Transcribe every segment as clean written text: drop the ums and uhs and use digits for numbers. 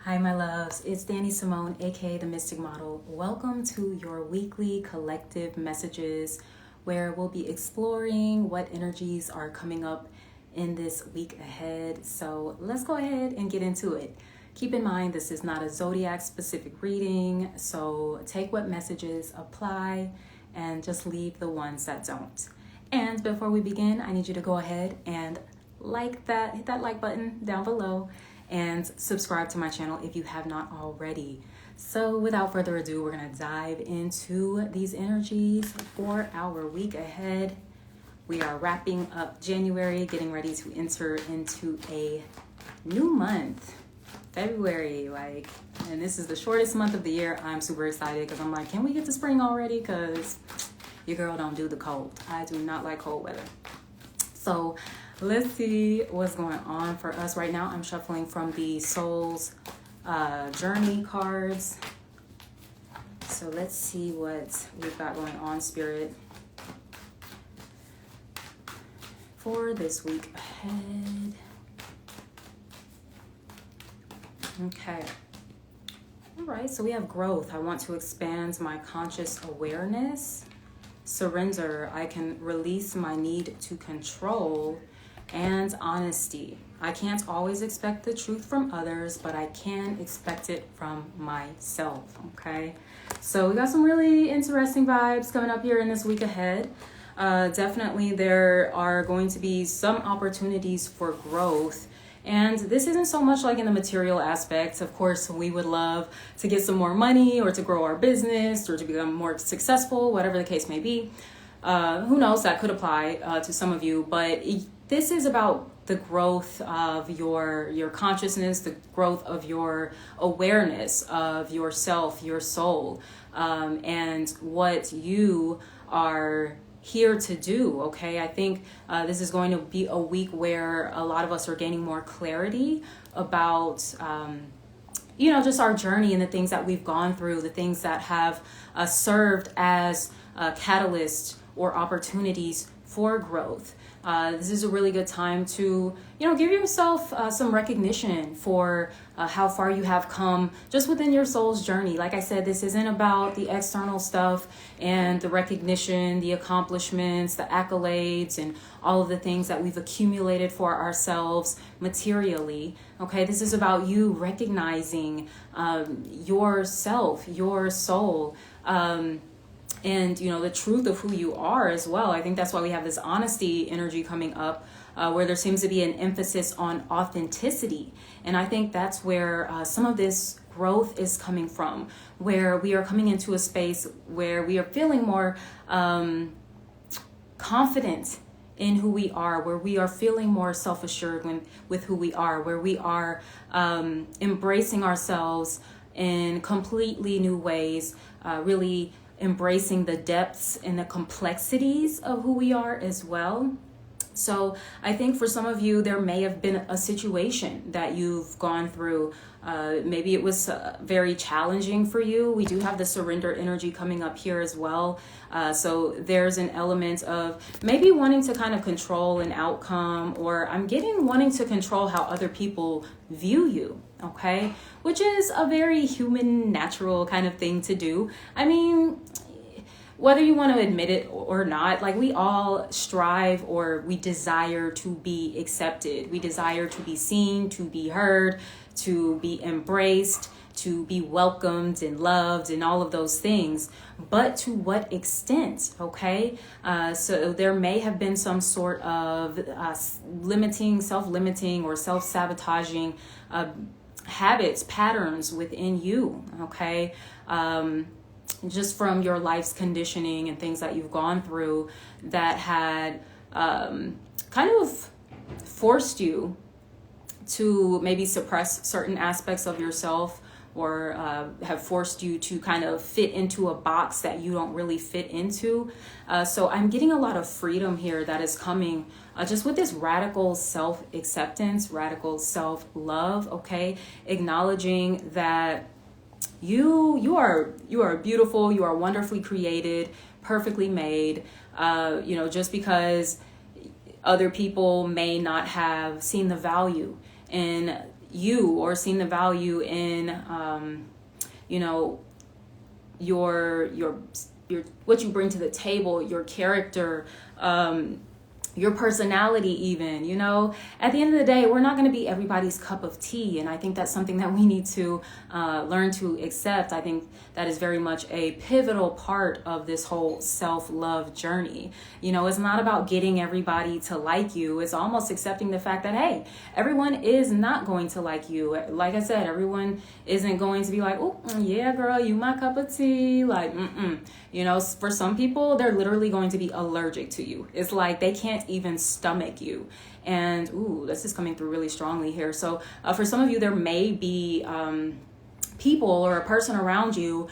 Hi, my loves. It's Danny Simone, aka the Mystic Model. Welcome to your weekly collective messages where we'll be exploring what energies are coming up in this week ahead. So let's go ahead and get into it. Keep in mind, this is not a Zodiac specific reading, so take what messages apply and just leave the ones that don't. And before we begin, I need you to go ahead and hit that like button down below and subscribe to my channel if you have not already. So without further ado, we're gonna dive into these energies for our week ahead. We are wrapping up January, getting ready to enter into a new month, February, and this is the shortest month of the year. I'm super excited because I'm like, can we get to spring already? Because your girl don't do the cold. I do not like cold weather. So let's see what's going on for us right now. I'm shuffling from the Soul's Journey cards. So let's see what we've got going on, Spirit, for this week ahead. Okay. All right, so we have growth. I want to expand my conscious awareness. Surrender. I can release my need to control. And honesty. I can't always expect the truth from others, but I can expect it from myself, okay? So we got some really interesting vibes coming up here in this week ahead. Definitely there are going to be some opportunities for growth. And this isn't so much like in the material aspects. Of course, we would love to get some more money or to grow our business or to become more successful, whatever the case may be. Who knows, that could apply to some of you, but this is about the growth of your consciousness, the growth of your awareness of yourself, your soul, and what you are here to do, okay? I think this is going to be a week where a lot of us are gaining more clarity about just our journey and the things that we've gone through, the things that have served as catalysts or opportunities for growth. This is a really good time to, give yourself some recognition for how far you have come just within your soul's journey. Like I said, this isn't about the external stuff and the recognition, the accomplishments, the accolades, and all of the things that we've accumulated for ourselves materially. Okay, this is about you recognizing yourself, your soul, and the truth of who you are as well. I think that's why we have this honesty energy coming up, where there seems to be an emphasis on authenticity. And I think that's where some of this growth is coming from, where we are coming into a space where we are feeling more confident in who we are, where we are feeling more self-assured with who we are, where we are embracing ourselves in completely new ways, really embracing the depths and the complexities of who we are as well. So I think for some of you, there may have been a situation that you've gone through. Maybe it was very challenging for you. We do have the surrender energy coming up here as well. So there's an element of maybe wanting to kind of control an outcome, or I'm getting wanting to control how other people view you. Okay, which is a very human, natural kind of thing to do. I mean, whether you want to admit it or not, like we all strive or we desire to be accepted. We desire to be seen, to be heard, to be embraced, to be welcomed and loved and all of those things. But to what extent, okay? So there may have been some sort of self-limiting or self-sabotaging habits, patterns within you, okay? Just from your life's conditioning and things that you've gone through that had kind of forced you to maybe suppress certain aspects of yourself, or have forced you to kind of fit into a box that you don't really fit into. So I'm getting a lot of freedom here that is coming just with this radical self-acceptance, radical self-love, okay? Acknowledging that you are beautiful, you are wonderfully created, perfectly made. Just because other people may not have seen the value in you, or seen the value in, you know, your what you bring to the table, your character, your personality even, you know. At the end of the day, we're not going to be everybody's cup of tea. And I think that's something that we need to learn to accept. I think that is very much a pivotal part of this whole self-love journey. You know, it's not about getting everybody to like you. It's almost accepting the fact that, hey, everyone is not going to like you. Like I said, everyone isn't going to be like, oh, yeah, girl, you my cup of tea. Like, you know, for some people, they're literally going to be allergic to you. It's like they can't even stomach you. And ooh, this is coming through really strongly here. So for some of you, there may be people or a person around you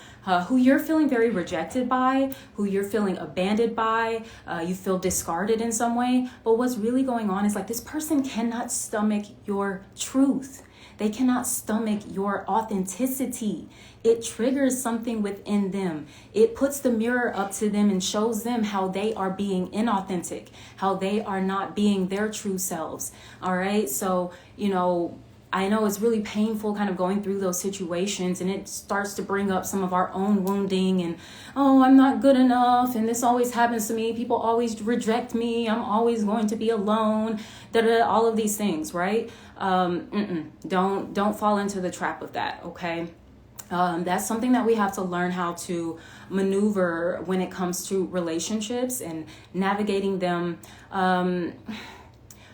who you're feeling very rejected by, who you're feeling abandoned by, you feel discarded in some way. But what's really going on is like this person cannot stomach your truth. They cannot stomach your authenticity. It triggers something within them. It puts the mirror up to them and shows them how they are being inauthentic, how they are not being their true selves. All right. So, you know, I know it's really painful kind of going through those situations, and it starts to bring up some of our own wounding and, oh, I'm not good enough. And this always happens to me. People always reject me. I'm always going to be alone. All of these things, right? Don't fall into the trap of that. Okay. That's something that we have to learn how to maneuver when it comes to relationships and navigating them,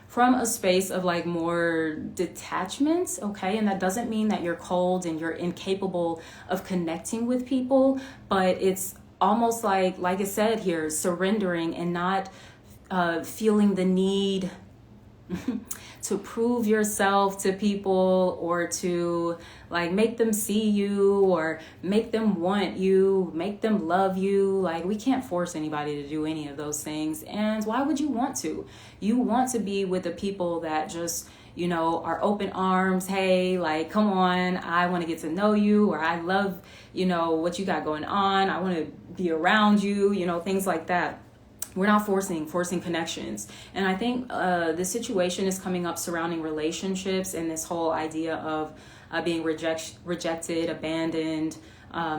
from a space of like more detachment, okay? And that doesn't mean that you're cold and you're incapable of connecting with people, but it's almost like I said here, surrendering and not feeling the need to prove yourself to people, or to like make them see you, or make them want you, make them love you. Like, we can't force anybody to do any of those things. And why would you want to? You want to be with the people that just, you know, are open arms. Hey, like, come on, I want to get to know you, or I love, you know, what you got going on. I want to be around you, you know, things like that. We're not forcing connections. And I think the situation is coming up surrounding relationships and this whole idea of being rejected, abandoned,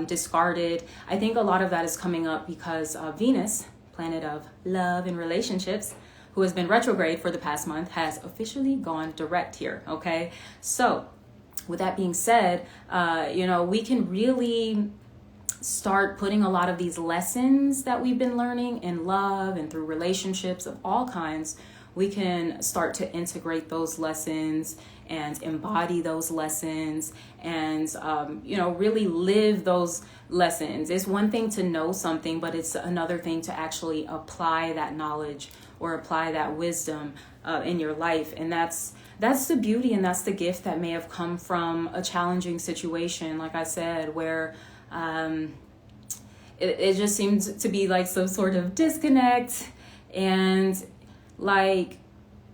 discarded. I think a lot of that is coming up because Venus, planet of love and relationships, who has been retrograde for the past month, has officially gone direct here. Okay. So with that being said, you know, we can really start putting a lot of these lessons that we've been learning in love and through relationships of all kinds. We can start to integrate those lessons and embody those lessons and, you know, really live those lessons. It's one thing to know something, but it's another thing to actually apply that knowledge or apply that wisdom in your life. And that's the beauty, and that's the gift that may have come from a challenging situation, like I said, where it just seems to be like some sort of disconnect. And like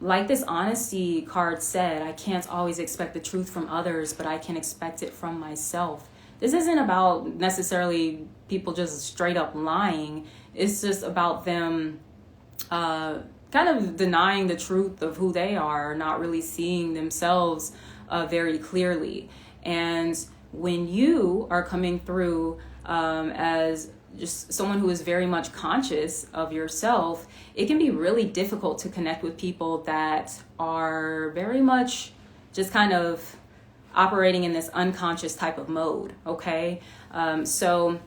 this honesty card said, I can't always expect the truth from others, but I can expect it from myself. This isn't about necessarily people just straight up lying. It's just about them kind of denying the truth of who they are, not really seeing themselves very clearly. And when you are coming through as just someone who is very much conscious of yourself, it can be really difficult to connect with people that are very much just kind of operating in this unconscious type of mode. Okay. So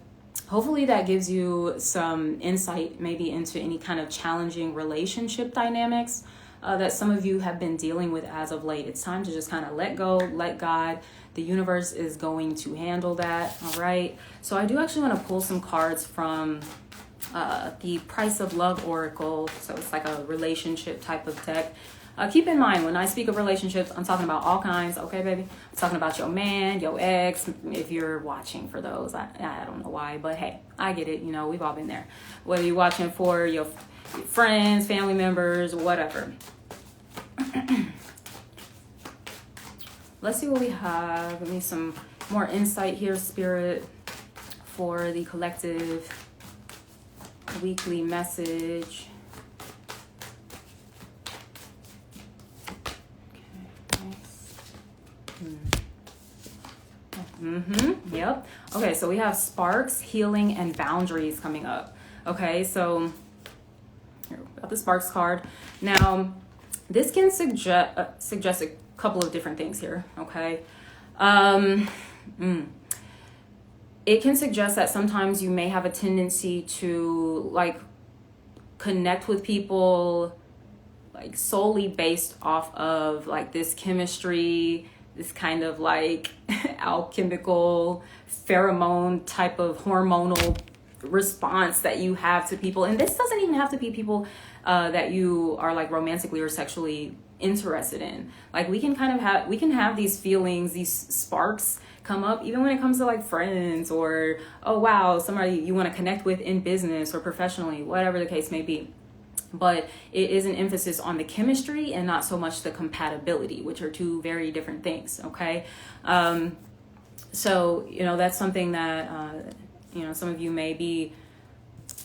hopefully that gives you some insight maybe into any kind of challenging relationship dynamics that some of you have been dealing with as of late. It's time to just kind of let go, let God. The universe is going to handle that. All right. So I do actually want to pull some cards from the Price of Love Oracle. So it's like a relationship type of deck. Keep in mind, when I speak of relationships, I'm talking about all kinds. Okay, baby? I'm talking about your man, your ex, if you're watching for those. I don't know why, but hey, I get it. You know, we've all been there. Whether you're watching for your friends, family members, whatever. Let's see what we have. Give me some more insight here, Spirit, for the collective weekly message. Okay, nice. Yep. Okay, so we have sparks, healing, and boundaries coming up. Okay, so here, we got the sparks card. Now, this can suggest a couple of different things here. Okay. It can suggest that sometimes you may have a tendency to like connect with people like solely based off of like this chemistry, this kind of like alchemical pheromone type of hormonal response that you have to people. And this doesn't even have to be people that you are like romantically or sexually interested in. Like we can have these feelings, these sparks come up even when it comes to like friends, or oh wow, somebody you want to connect with in business or professionally, whatever the case may be. But it is an emphasis on the chemistry and not so much the compatibility, which are two very different things. Okay. So that's something that some of you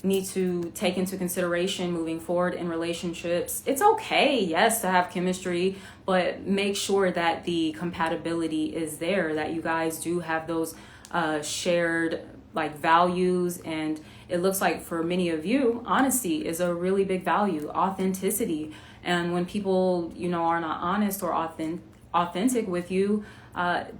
need to take into consideration moving forward in relationships. It's okay, yes, to have chemistry, but make sure that the compatibility is there, that you guys do have those shared like values. And it looks like for many of you, honesty is a really big value, authenticity. And when people, are not honest or authentic with you,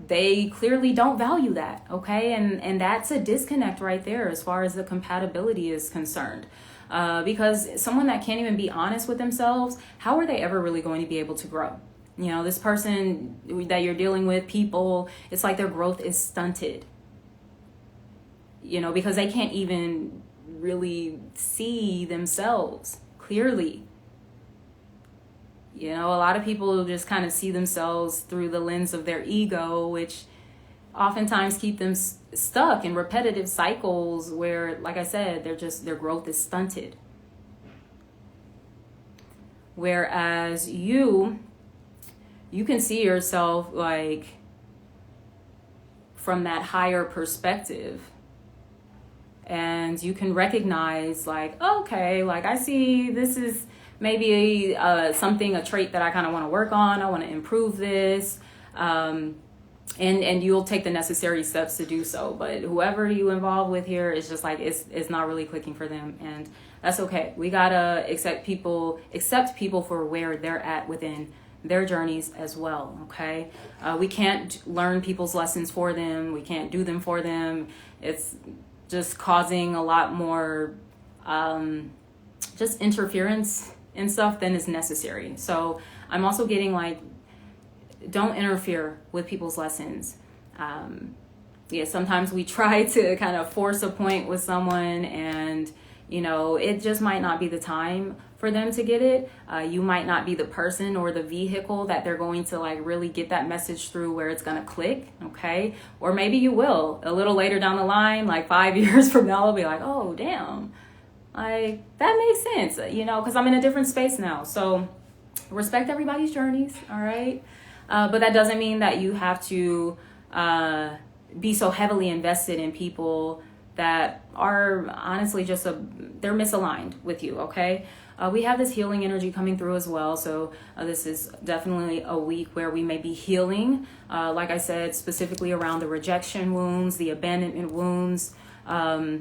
they clearly don't value that. Okay. And that's a disconnect right there as far as the compatibility is concerned. Because someone that can't even be honest with themselves, how are they ever really going to be able to grow? This person that you're dealing with, people, it's like their growth is stunted, because they can't even really see themselves clearly. A lot of people just kind of see themselves through the lens of their ego, which oftentimes keep them stuck in repetitive cycles where, like I said, their growth is stunted. Whereas you can see yourself like from that higher perspective, and you can recognize like, okay, like I see this is maybe a trait that I kind of want to work on. I want to improve this. And you'll take the necessary steps to do so. But whoever you involve with here is just like, it's not really clicking for them. And that's okay. We gotta accept people for where they're at within their journeys as well. Okay. We can't learn people's lessons for them. We can't do them for them. It's just causing a lot more, just interference and stuff than is necessary. So I'm also getting like, don't interfere with people's lessons. Sometimes we try to kind of force a point with someone, and it just might not be the time for them to get it. You might not be the person or the vehicle that they're going to like really get that message through where it's going to click. Okay. Or maybe you will a little later down the line, like 5 years from now, they'll be like, oh damn, like that makes sense, because I'm in a different space now. So respect everybody's journeys. All right. But that doesn't mean that you have to be so heavily invested in people that are honestly they're misaligned with you. Okay. We have this healing energy coming through as well. So this is definitely a week where we may be healing. Like I said, specifically around the rejection wounds, the abandonment wounds. For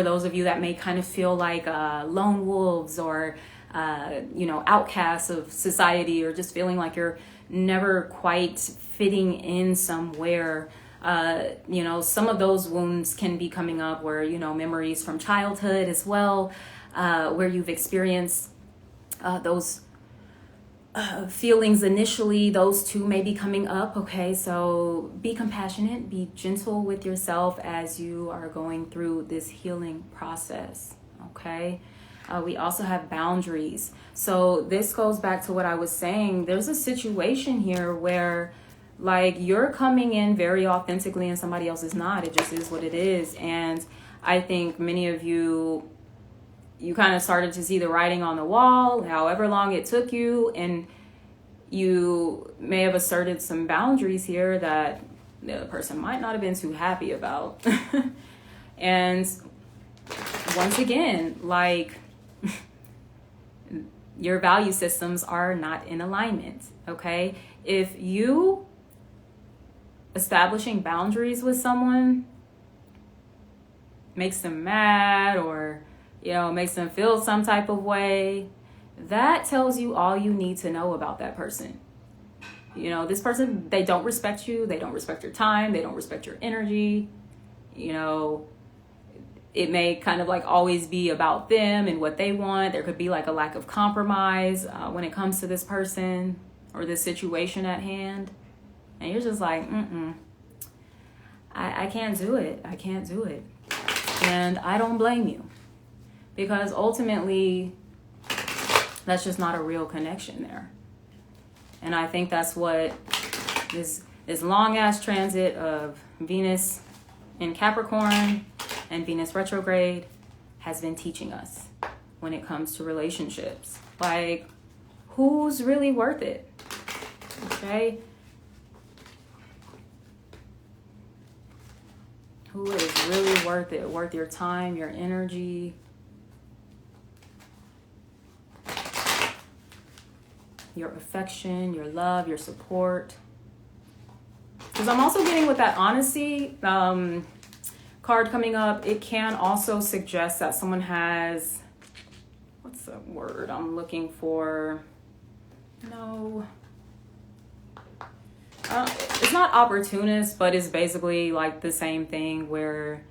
those of you that may kind of feel like lone wolves or, outcasts of society, or just feeling like you're never quite fitting in somewhere. Some of those wounds can be coming up where, memories from childhood as well, where you've experienced those feelings initially, those two may be coming up. Okay, so be compassionate, be gentle with yourself as you are going through this healing process. Okay. We also have boundaries. So this goes back to what I was saying. There's a situation here where like you're coming in very authentically and somebody else is not. It just is what it is. And I think many of you kind of started to see the writing on the wall, however long it took you, and you may have asserted some boundaries here that the other person might not have been too happy about. And once again, like your value systems are not in alignment. Okay. If you establishing boundaries with someone makes them mad, or, you know, makes them feel some type of way, that tells you all you need to know about that person. You know, this person, they don't respect you. They don't respect your time. They don't respect your energy. You know, it may kind of like always be about them and what they want. There could be like a lack of compromise when it comes to this person or this situation at hand. And you're just like, I can't do it. I can't do it. And I don't blame you, because ultimately that's just not a real connection there. And I think that's what this long ass transit of Venus in Capricorn and Venus retrograde has been teaching us when it comes to relationships. Like, who's really worth it? Okay? Who is really worth it? Worth your time, your energy? Your affection, your love, your support. Because I'm also getting with that honesty card coming up, it can also suggest that someone has, what's the word I'm looking for? No. It's not opportunist, but it's basically like the same thing, where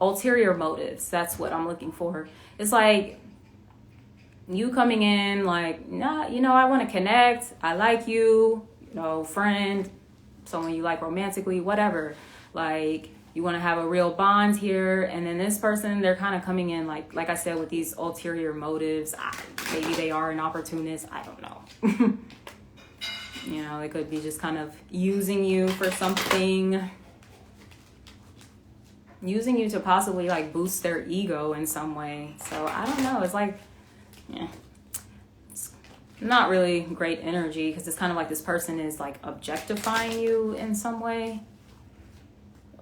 ulterior motives, that's what I'm looking for. It's like you coming in like, nah, you know, I want to connect. I like you, you know, friend, someone you like romantically, whatever. Like, you want to have a real bond here. And then this person, they're kind of coming in like I said, with these ulterior motives. Maybe they are an opportunist. I don't know. You know, they could be just kind of using you for something. Using you to possibly like boost their ego in some way. So I don't know. It's like, yeah, it's not really great energy, because it's kind of like this person is like objectifying you in some way,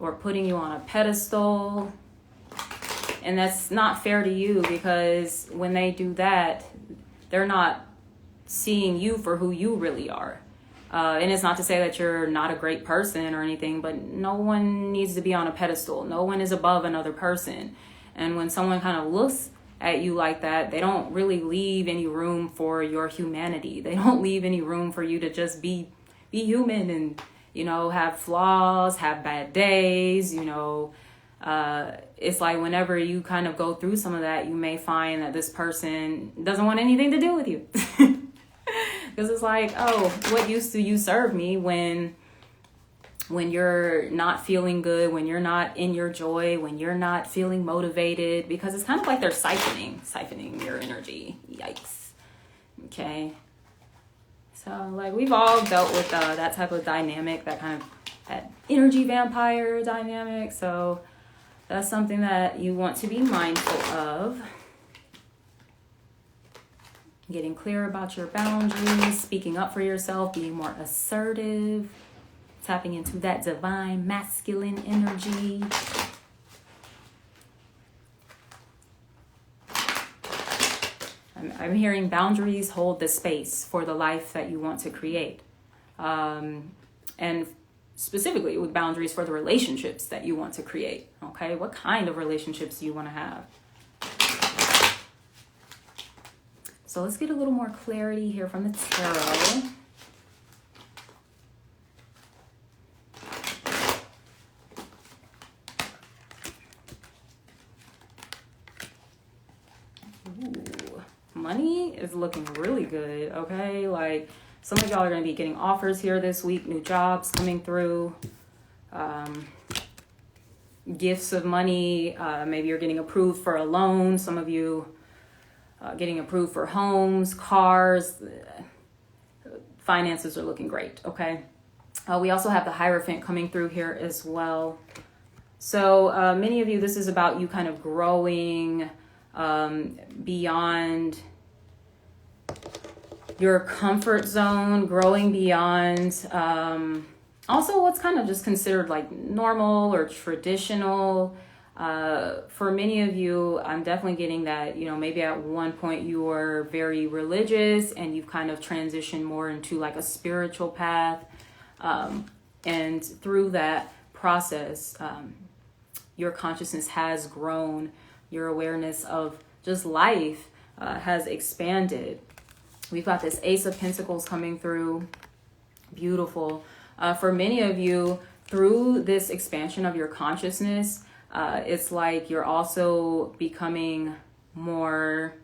or putting you on a pedestal. And that's not fair to you, because when they do that, they're not seeing you for who you really are. And it's not to say that you're not a great person or anything, but no one needs to be on a pedestal. No one is above another person. And when someone kind of looks at you like that, they don't really leave any room for your humanity. They don't leave any room for you to just be human and, you know, have flaws, have bad days, you know. It's like whenever you kind of go through some of that, you may find that this person doesn't want anything to do with you. Because it's like, oh, what use do you serve me when you're not feeling good, when you're not in your joy, when you're not feeling motivated? Because it's kind of like they're siphoning your energy. Yikes. Okay. So like we've all dealt with that type of dynamic, that kind of that energy vampire dynamic. So that's something that you want to be mindful of. Getting clear about your boundaries, speaking up for yourself, being more assertive, tapping into that divine masculine energy. I'm hearing boundaries hold the space for the life that you want to create. And specifically with boundaries for the relationships that you want to create. Okay, what kind of relationships do you want to have? So let's get a little more clarity here from the tarot. Ooh, money is looking really good, okay? Like some of y'all are going to be getting offers here this week, new jobs coming through, gifts of money. Maybe you're getting approved for a loan. Some of you getting approved for homes, cars. Finances are looking great, okay? We also have the Hierophant coming through here as well. So many of you, this is about you kind of growing beyond your comfort zone, growing beyond also what's kind of just considered like normal or traditional. For many of you, I'm definitely getting that, you know, maybe at one point you were very religious and you've kind of transitioned more into like a spiritual path. And through that process, your consciousness has grown. Your awareness of just life has expanded. We've got this Ace of Pentacles coming through. Beautiful. For many of you, through this expansion of your consciousness, it's like you're also becoming more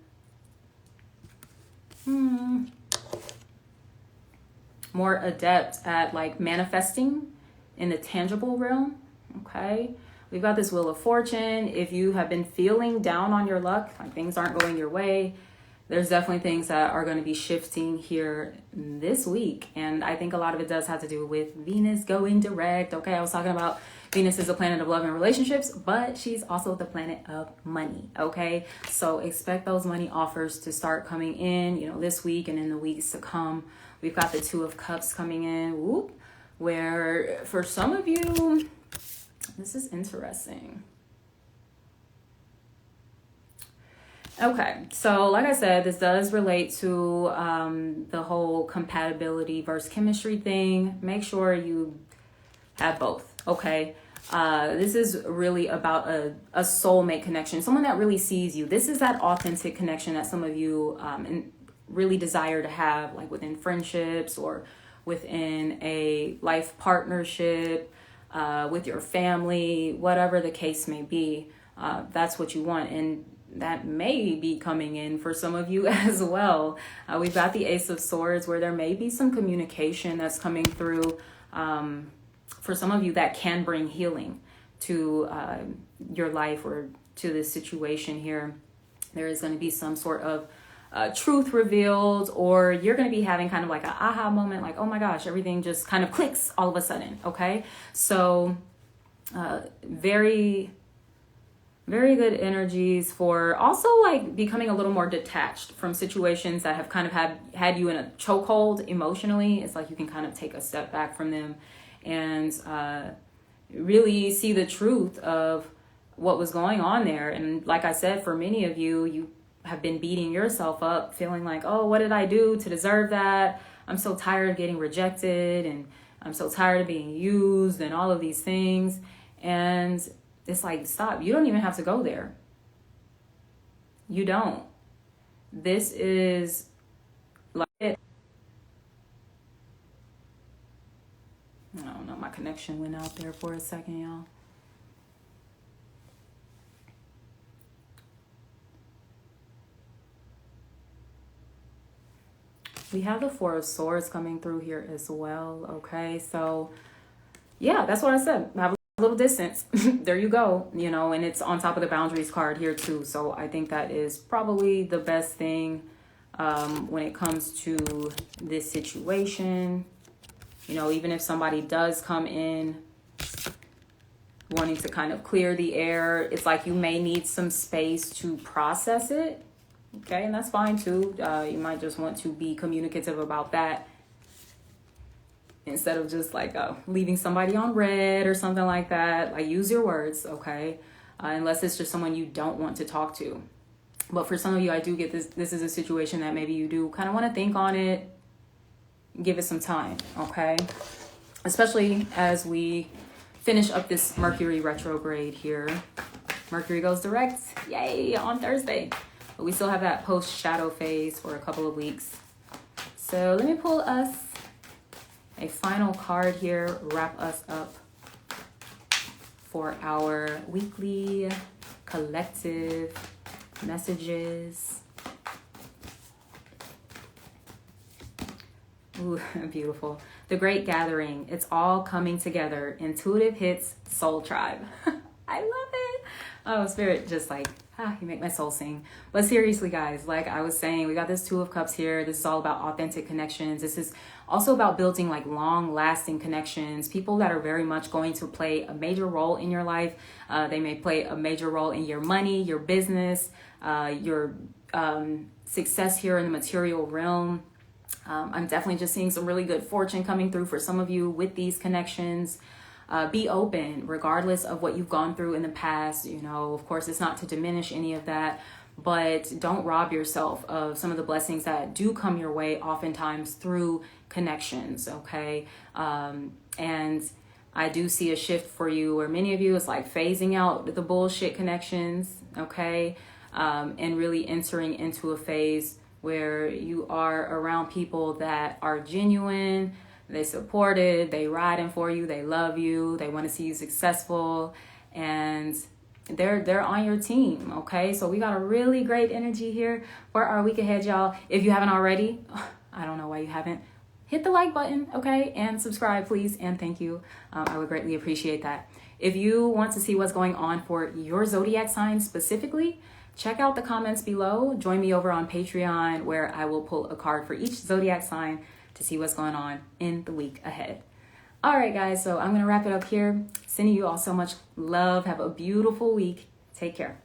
more adept at like manifesting in the tangible realm. Okay, we've got this Wheel of Fortune. If you have been feeling down on your luck, like things aren't going your way, there's definitely things that are going to be shifting here this week. And I think a lot of it does have to do with Venus going direct. Okay, I was talking about Venus is a planet of love and relationships, but she's also the planet of money. Okay, so expect those money offers to start coming in, you know, this week and in the weeks to come. We've got the Two of Cups coming in, whoop, where for some of you, this is interesting. Okay, so like I said, this does relate to the whole compatibility versus chemistry thing. Make sure you have both, okay? This is really about a soulmate connection, someone that really sees you. This is that authentic connection that some of you really desire to have, like within friendships or within a life partnership, with your family, whatever the case may be. That's what you want, and that may be coming in for some of you as well. We've got the Ace of Swords, where there may be some communication that's coming through for some of you that can bring healing to your life or to this situation here. There is going to be some sort of truth revealed, or you're going to be having kind of like an aha moment, like, oh my gosh, everything just kind of clicks all of a sudden. Okay, so very good energies for also like becoming a little more detached from situations that have kind of had you in a chokehold emotionally. It's like you can kind of take a step back from them and really see the truth of what was going on there. And like I said, for many of you, you have been beating yourself up, feeling like, oh, what did I do to deserve that? I'm so tired of getting rejected, and I'm so tired of being used and all of these things. And it's like, stop. You don't even have to go there. You don't. This is like it. I don't know. My connection went out there for a second, y'all. We have the Four of Swords coming through here as well. Okay, so yeah, that's what I said. Have a little distance. There you go. You know, and it's on top of the boundaries card here too. So I think that is probably the best thing when it comes to this situation. You know, even if somebody does come in wanting to kind of clear the air, it's like you may need some space to process it. Okay, and that's fine too. You might just want to be communicative about that instead of just like leaving somebody on red or something like that. Like, use your words, okay? Unless it's just someone you don't want to talk to. But for some of you, I do get this. This is a situation that maybe you do kind of want to think on it, give it some time, okay? Especially as we finish up this Mercury retrograde here. Mercury goes direct, yay, on Thursday. But we still have that post-shadow phase for a couple of weeks. So let me pull us a final card here, wrap us up for our weekly collective messages. Ooh, beautiful. The Great Gathering. It's all coming together. Intuitive hits, Soul Tribe. I love it. Oh, Spirit, just like, you make my soul sing. But seriously, guys, like I was saying, we got this Two of Cups here. This is all about authentic connections. This is also about building like long lasting connections, people that are very much going to play a major role in your life. They may play a major role in your money, your business, your success here in the material realm. I'm definitely just seeing some really good fortune coming through for some of you with these connections. Be open regardless of what you've gone through in the past. You know, of course, it's not to diminish any of that, but don't rob yourself of some of the blessings that do come your way, oftentimes through connections, okay? And I do see a shift for you, where many of you, it's like phasing out the bullshit connections, okay? And really entering into a phase where you are around people that are genuine, they supported, they riding for you, they love you, they want to see you successful, and they're on your team, okay? So we got a really great energy here for our week ahead, y'all. If you haven't already, I don't know why you haven't, hit the like button, okay? And subscribe, please, and thank you. I would greatly appreciate that. If you want to see what's going on for your zodiac sign specifically, check out the comments below. Join me over on Patreon, where I will pull a card for each zodiac sign to see what's going on in the week ahead. All right, guys, so I'm going to wrap it up here. Sending you all so much love. Have a beautiful week. Take care.